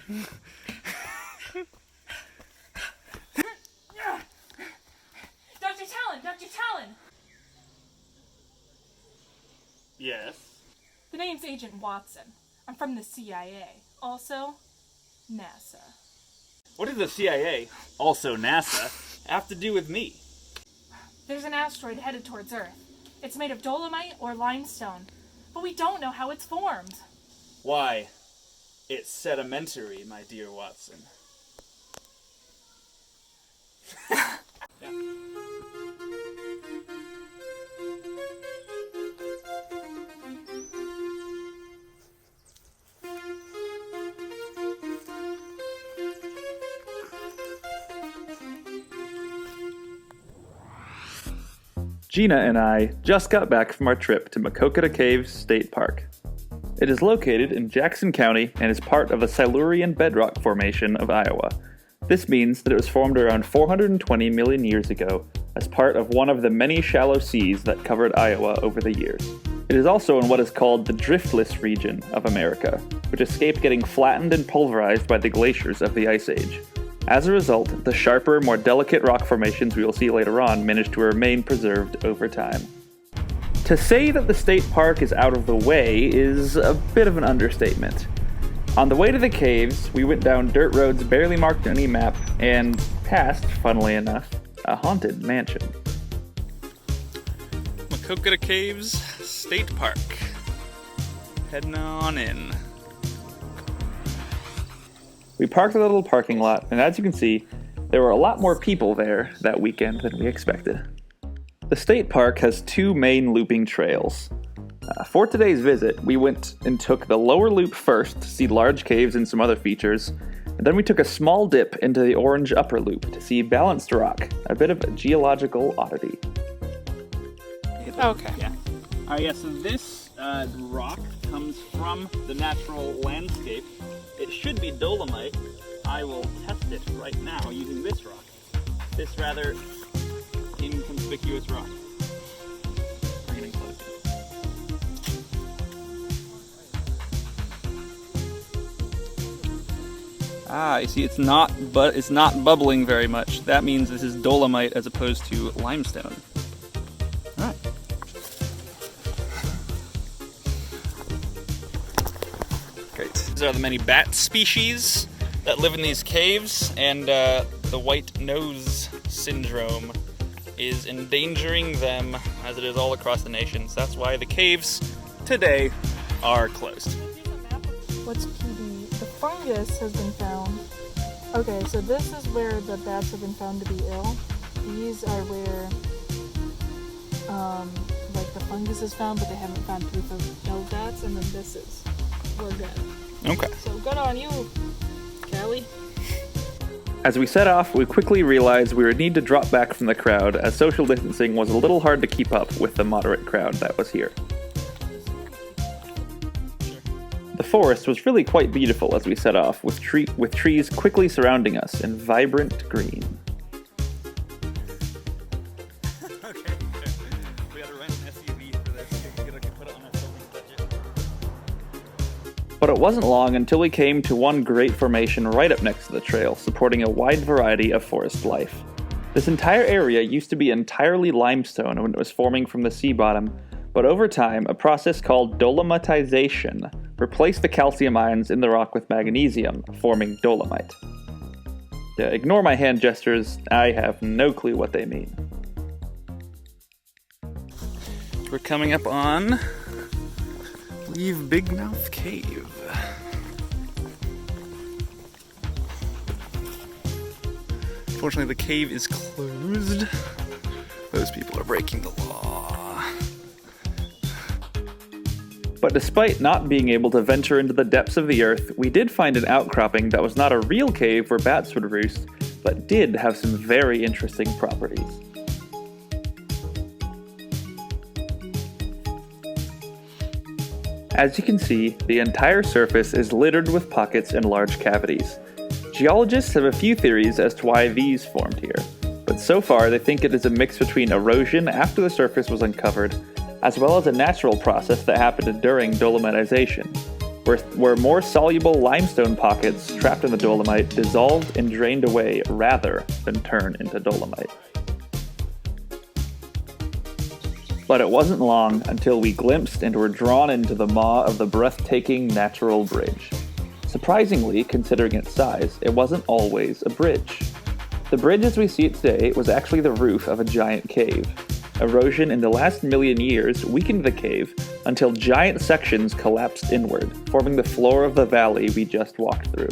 Dr. Talon! Dr. Talon! Yes? The name's Agent Watson. I'm from the CIA. Also, NASA. What does the CIA, also NASA, have to do with me? There's an asteroid headed towards Earth. It's made of dolomite or limestone, but we don't know how it's formed. Why, it's sedimentary, my dear Watson. Gina and I just got back from our trip to Maquoketa Caves State Park. It is located in Jackson County and is part of the Silurian bedrock formation of Iowa. This means that it was formed around 420 million years ago as part of one of the many shallow seas that covered Iowa over the years. It is also in what is called the driftless region of America, which escaped getting flattened and pulverized by the glaciers of the Ice Age. As a result, the sharper, more delicate rock formations we will see later on managed to remain preserved over time. To say that the state park is out of the way is a bit of an understatement. On the way to the caves, we went down dirt roads barely marked on any map and passed, funnily enough, a haunted mansion. Maquoketa Caves State Park. Heading on in. We parked at a little parking lot, and as you can see, there were a lot more people there that weekend than we expected. The state park has two main looping trails. For today's visit, we went and took the lower loop first to see large caves and some other features, and then we took a small dip into the orange upper loop to see balanced rock, a bit of a geological oddity. Okay. Yeah. Alright, yeah, so this rock comes from the natural landscape. It should be dolomite. I will test it right now using this rock. This rather inconspicuous rock. We're getting close. Ah, you see, it's not bubbling very much. That means this is dolomite as opposed to limestone. All right. Great. These are the many bat species that live in these caves, and the white nose syndrome is endangering them as it is all across the nation. So that's why the caves today are closed. What's PD? The fungus has been found. Okay, so this is where the bats have been found to be ill. These are where, like the fungus is found, but they haven't found proof of ill bats. And then this is, we're good. Okay. So good on you, Callie. As we set off, we quickly realized we would need to drop back from the crowd, as social distancing was a little hard to keep up with the moderate crowd that was here. The forest was really quite beautiful as we set off, with trees quickly surrounding us in vibrant green. Okay, we gotta rent an SUV for this. Gotta put it on our filming budget. But it wasn't long until we came to one great formation right up next to the trail, supporting a wide variety of forest life. This entire area used to be entirely limestone when it was forming from the sea bottom, but over time, a process called dolomitization replaced the calcium ions in the rock with magnesium, forming dolomite. Ignore my hand gestures, I have no clue what they mean. We're coming up on Leave Big Mouth Cave. Fortunately, the cave is closed. Those people are breaking the law. But despite not being able to venture into the depths of the earth, we did find an outcropping that was not a real cave where bats would roost, but did have some very interesting properties. As you can see, the entire surface is littered with pockets and large cavities. Geologists have a few theories as to why these formed here, but so far they think it is a mix between erosion after the surface was uncovered, as well as a natural process that happened during dolomitization, where more soluble limestone pockets trapped in the dolomite dissolved and drained away rather than turn into dolomite. But it wasn't long until we glimpsed and were drawn into the maw of the breathtaking natural bridge. Surprisingly, considering its size, it wasn't always a bridge. The bridge as we see it today was actually the roof of a giant cave. Erosion in the last million years weakened the cave until giant sections collapsed inward, forming the floor of the valley we just walked through.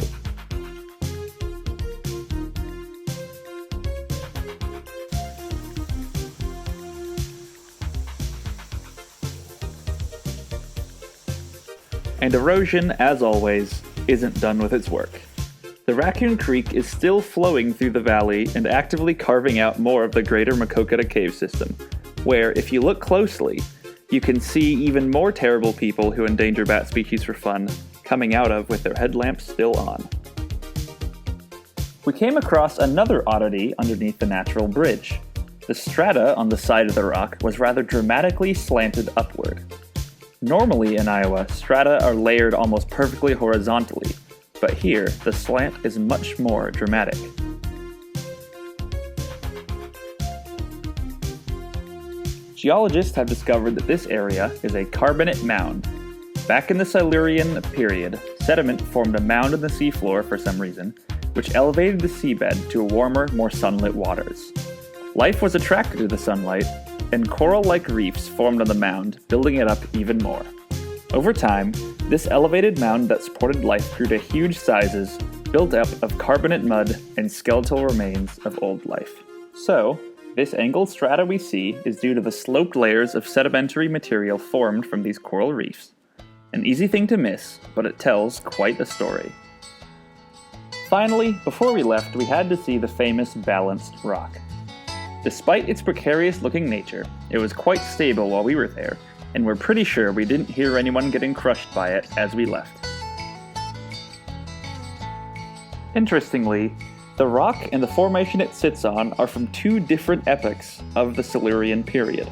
And erosion, as always, isn't done with its work. The Raccoon Creek is still flowing through the valley and actively carving out more of the greater Maquoketa Cave system, where, if you look closely, you can see even more terrible people who endanger bat species for fun coming out of with their headlamps still on. We came across another oddity underneath the natural bridge. The strata on the side of the rock was rather dramatically slanted upward. Normally in Iowa, strata are layered almost perfectly horizontally, but here the slant is much more dramatic. Geologists have discovered that this area is a carbonate mound. Back in the Silurian period, sediment formed a mound in the seafloor for some reason, which elevated the seabed to warmer, more sunlit waters. Life was attracted to the sunlight, and coral-like reefs formed on the mound, building it up even more. Over time, this elevated mound that supported life grew to huge sizes, built up of carbonate mud and skeletal remains of old life. So, this angled strata we see is due to the sloped layers of sedimentary material formed from these coral reefs. An easy thing to miss, but it tells quite a story. Finally, before we left, we had to see the famous balanced rock. Despite its precarious-looking nature, it was quite stable while we were there, and we're pretty sure we didn't hear anyone getting crushed by it as we left. Interestingly, the rock and the formation it sits on are from two different epochs of the Silurian period.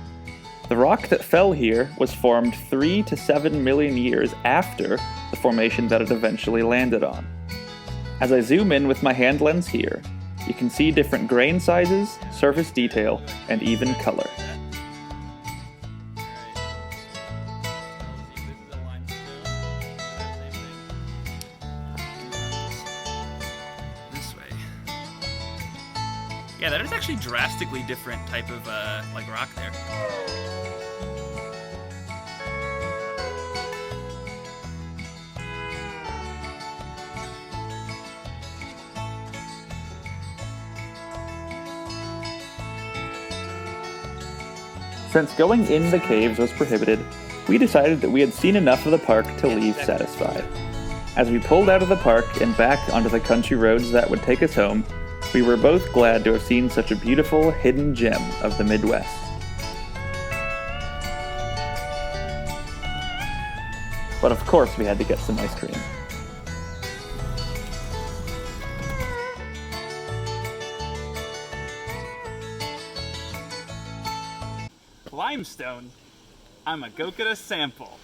The rock that fell here was formed 3 to 7 million years after the formation that it eventually landed on. As I zoom in with my hand lens here, you can see different grain sizes, surface detail, and even color. This way. Yeah, that is actually drastically different type of like rock there. Since going in the caves was prohibited, we decided that we had seen enough of the park to leave satisfied. As we pulled out of the park and back onto the country roads that would take us home, we were both glad to have seen such a beautiful hidden gem of the Midwest. But of course we had to get some ice cream. Limestone. I'm a Maquoketa sample.